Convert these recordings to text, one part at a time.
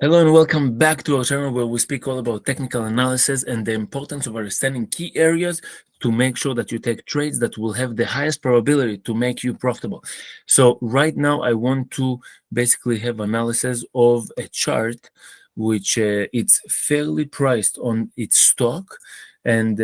Hello and welcome back to our channel where we speak all about technical analysis and the importance of understanding key areas to make sure that you take trades that will have the highest probability to make you profitable. So right now I want to basically have analysis of a chart which it's fairly priced on its stock, and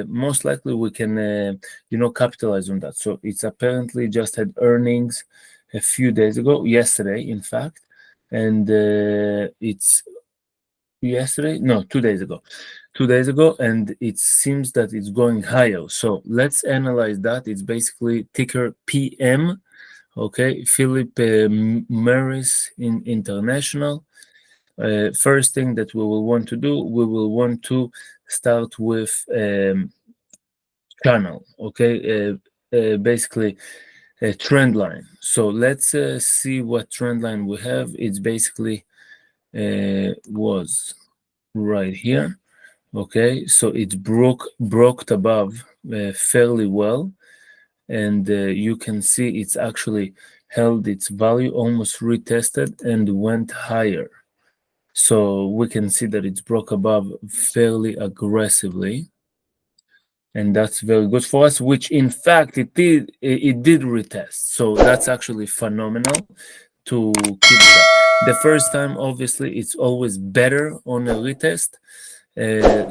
most likely we can capitalize on that. So it's apparently just had earnings a few days ago, yesterday in fact, and it's yesterday, no, 2 days ago, 2 days ago, and it seems that it's going higher. So let's analyze that. It's basically ticker PM, okay, Philip Morris in International. First thing that we will want to do, we will want to start with channel, okay, basically a trend line. So let's see what trend line we have. It's basically was right here, okay. So it broke above fairly well, and you can see it's actually held its value, almost retested and went higher. So we can see that it's broke above fairly aggressively, and that's very good for us, which in fact it did retest. So that's actually phenomenal to keep that. The first time, obviously, it's always better on a retest.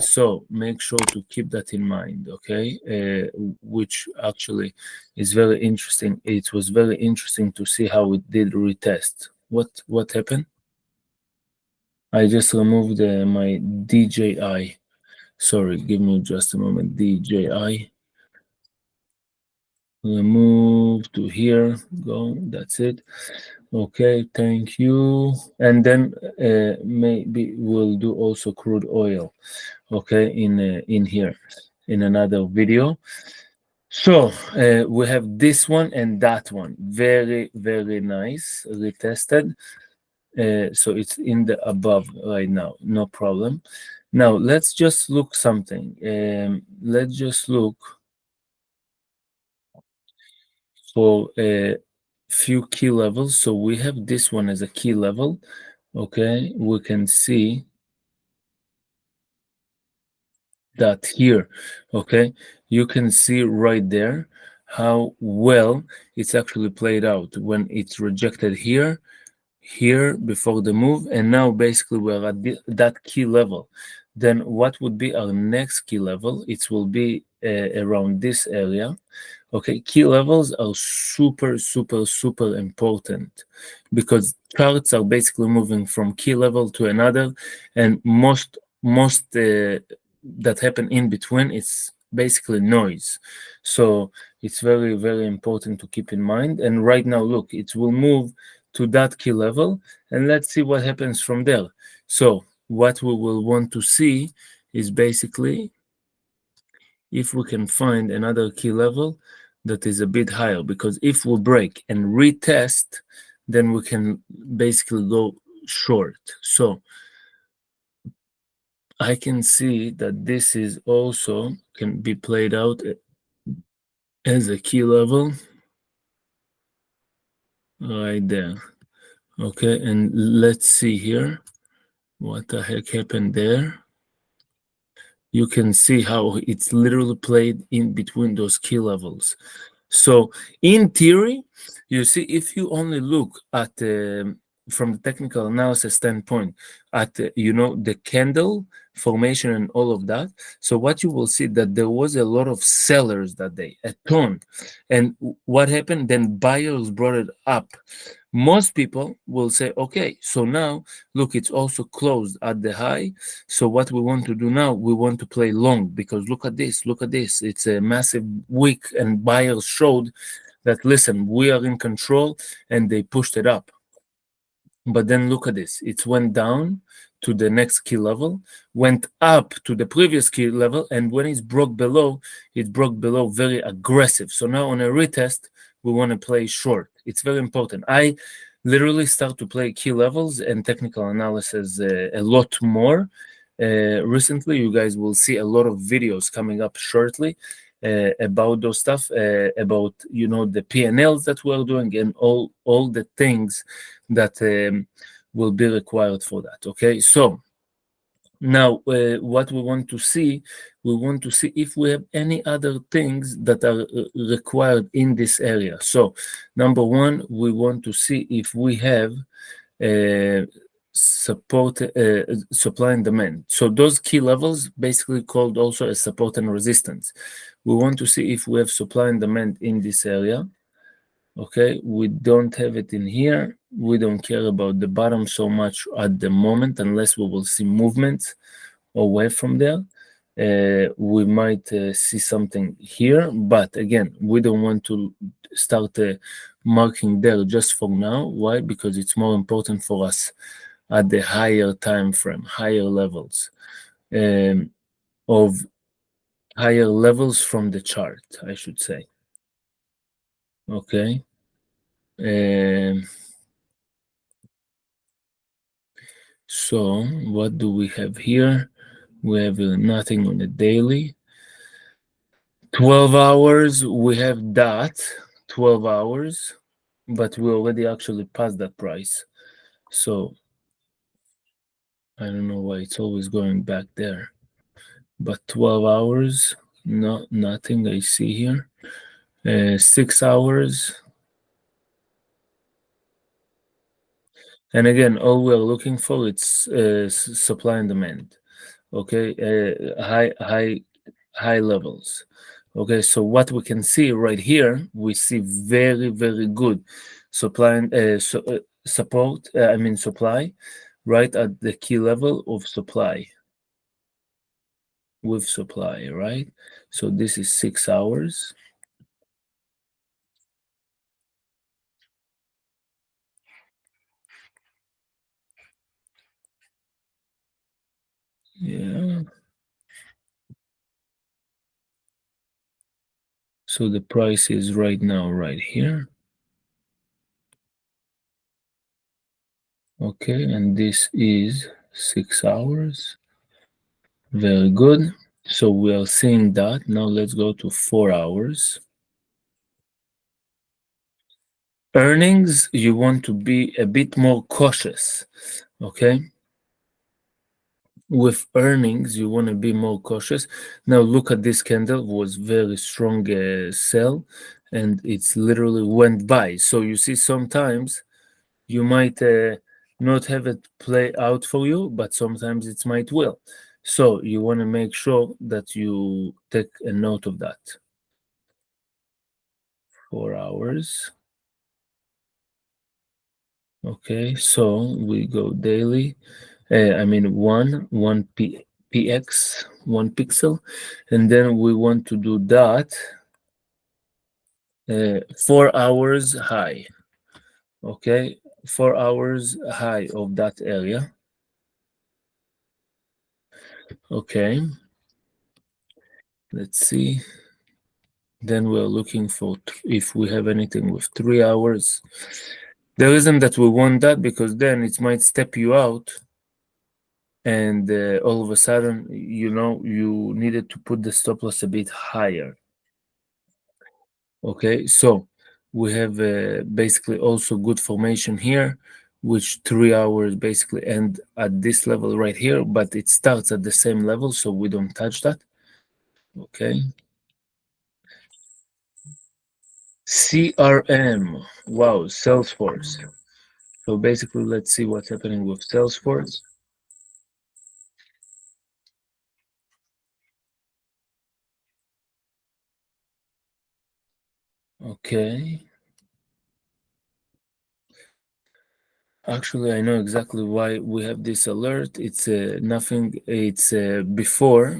So make sure to keep that in mind, okay? Which actually is very interesting. It was very interesting to see how it did retest. What happened? I just removed my DJI. Sorry, give me just a moment. DJI. Move to here. Go. That's it. Okay, thank you. And then maybe we'll do also crude oil, okay, in here in another video. So we have this one and that one, very nice, retested. So it's in the above right now, no problem. Now let's just look something. Let's just look for a few key levels. So we have this one as a key level, okay. We can see that here, okay. You can see right there how well it's actually played out when it's rejected here before the move, and now basically we're at that key level. Then what would be our next key level? It will be around this area. Okay, key levels are super important, because charts are basically moving from key level to another, and most that happen in between, it's basically noise. So it's very important to keep in mind. And right now, look, it will move to that key level, and let's see what happens from there. So what we will want to see is basically if we can find another key level that is a bit higher, because if we break and retest, then we can basically go short. So I can see that this is also can be played out as a key level right there. Okay, and let's see here what the heck happened there. You can see how it's literally played in between those key levels. So in theory, you see, if you only look at from the technical analysis standpoint at the candle formation and all of that, so what you will see that there was a lot of sellers that day, a ton. And what happened then? Buyers brought it up. Most people will say, okay, so now look, it's also closed at the high. So what we want to do now, we want to play long, because look at this, it's a massive wick, and buyers showed that, listen, we are in control, and they pushed it up. But then look at this, it went down to the next key level, went up to the previous key level, and when it broke below very aggressive. So now on a retest, we want to play short. It's very important. I literally start to play key levels and technical analysis a lot more recently. You guys will see a lot of videos coming up shortly about those stuff, about the P&Ls that we're doing, and all the things that will be required for that. Okay, so now what we want to see, if we have any other things that are required in this area. So number one, we want to see if we have support, supply and demand. So those key levels basically called also as support and resistance. We want to see if we have supply and demand in this area. Okay, we don't have it in here. We don't care about the bottom so much at the moment, unless we will see movement away from there. We might see something here, but again, we don't want to start marking there just for now. Why? Because it's more important for us at the higher time frame, higher levels of higher levels from the chart, I should say. Okay. So what do we have here? We have nothing on the daily. 12 hours, we have that 12 hours, but we already actually passed that price. So I don't know why it's always going back there. But 12 hours, no, nothing I see here. 6 hours. And again, all we're looking for it's supply and demand. Okay, high levels. Okay, so what we can see right here, we see very, very good supply and support, supply, right at the key level of supply, with supply, right? So this is 6 hours. Yeah. So the price is right now right here. Okay, and this is 6 hours. Very good. So we are seeing that. Now let's go to 4 hours. Earnings, you want to be a bit more cautious. Okay. With earnings, you want to be more cautious. Now look at this candle, was very strong sell, and it's literally went by. So you see, sometimes you might not have it play out for you, but sometimes it might will. So you want to make sure that you take a note of that. 4 hours. Okay, so we go daily. One px, 1 pixel, and then we want to do that 4 hours high. Okay, 4 hours high of that area. Okay, let's see. Then we're looking for if we have anything with 3 hours. The reason that we want that, because then it might step you out, and all of a sudden, you needed to put the stop loss a bit higher. Okay, so we have basically also good formation here, which 3 hours basically end at this level right here, but it starts at the same level, so we don't touch that. Okay. CRM, wow, Salesforce. So basically, let's see what's happening with Salesforce. Okay. Actually, I know exactly why we have this alert. It's nothing. It's before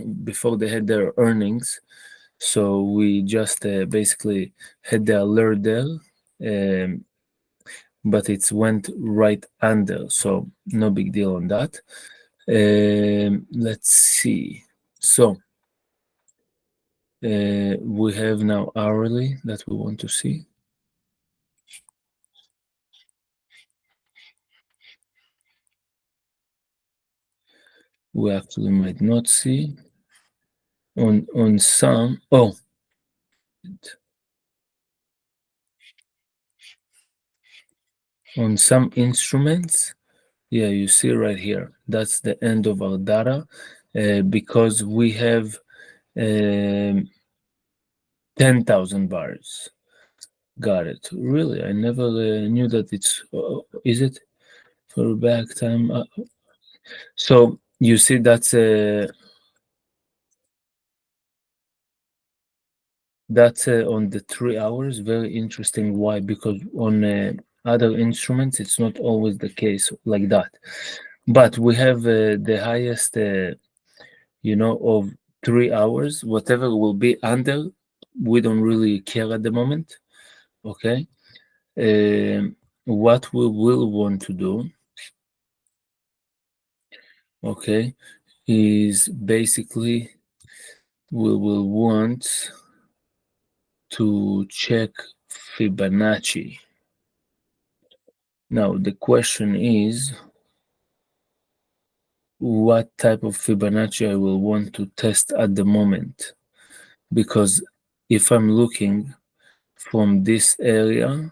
they had their earnings, so we just basically had the alert there, but it's went right under, so no big deal on that. Let's see. So we have now hourly that we want to see. We actually might not see on some. Oh, on some instruments Yeah, you see right here. That's the end of our data because we have 10,000 bars. Got it. Really, I never knew that it's. Is it for back time? So you see, that's on the 3 hours. Very interesting. Why? Because on other instruments, it's not always the case like that. But we have the highest, of 3 hours. Whatever will be under, we don't really care at the moment. Okay. What we will want to do, okay, is basically we will want to check Fibonacci. Now, the question is what type of Fibonacci I will want to test at the moment. Because if I'm looking from this area,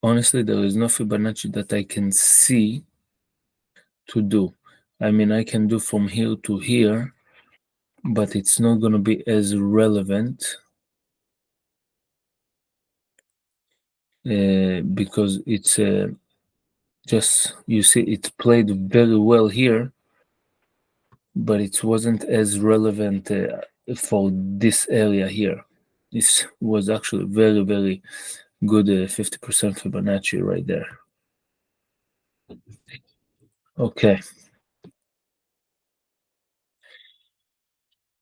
honestly, there is no Fibonacci that I can see to do. I mean, I can do from here to here, but it's not going to be as relevant because it's just, you see, it played very well here, but it wasn't as relevant for this area here. This was actually very, very good 50% Fibonacci right there. Okay.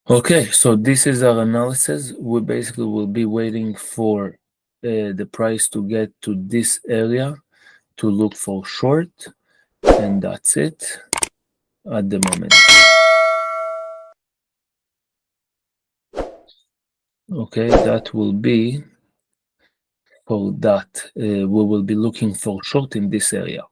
Okay, so this is our analysis. We basically will be waiting for the price to get to this area to look for short, and that's it at the moment. Okay, that will be for that. We will be looking for short in this area.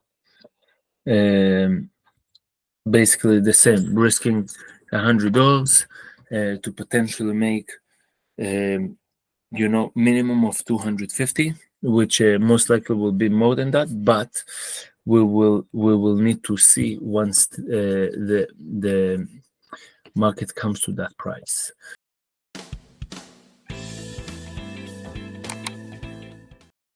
Basically the same, risking $100 to potentially make minimum of 250, which most likely will be more than that, but we will need to see once the market comes to that price.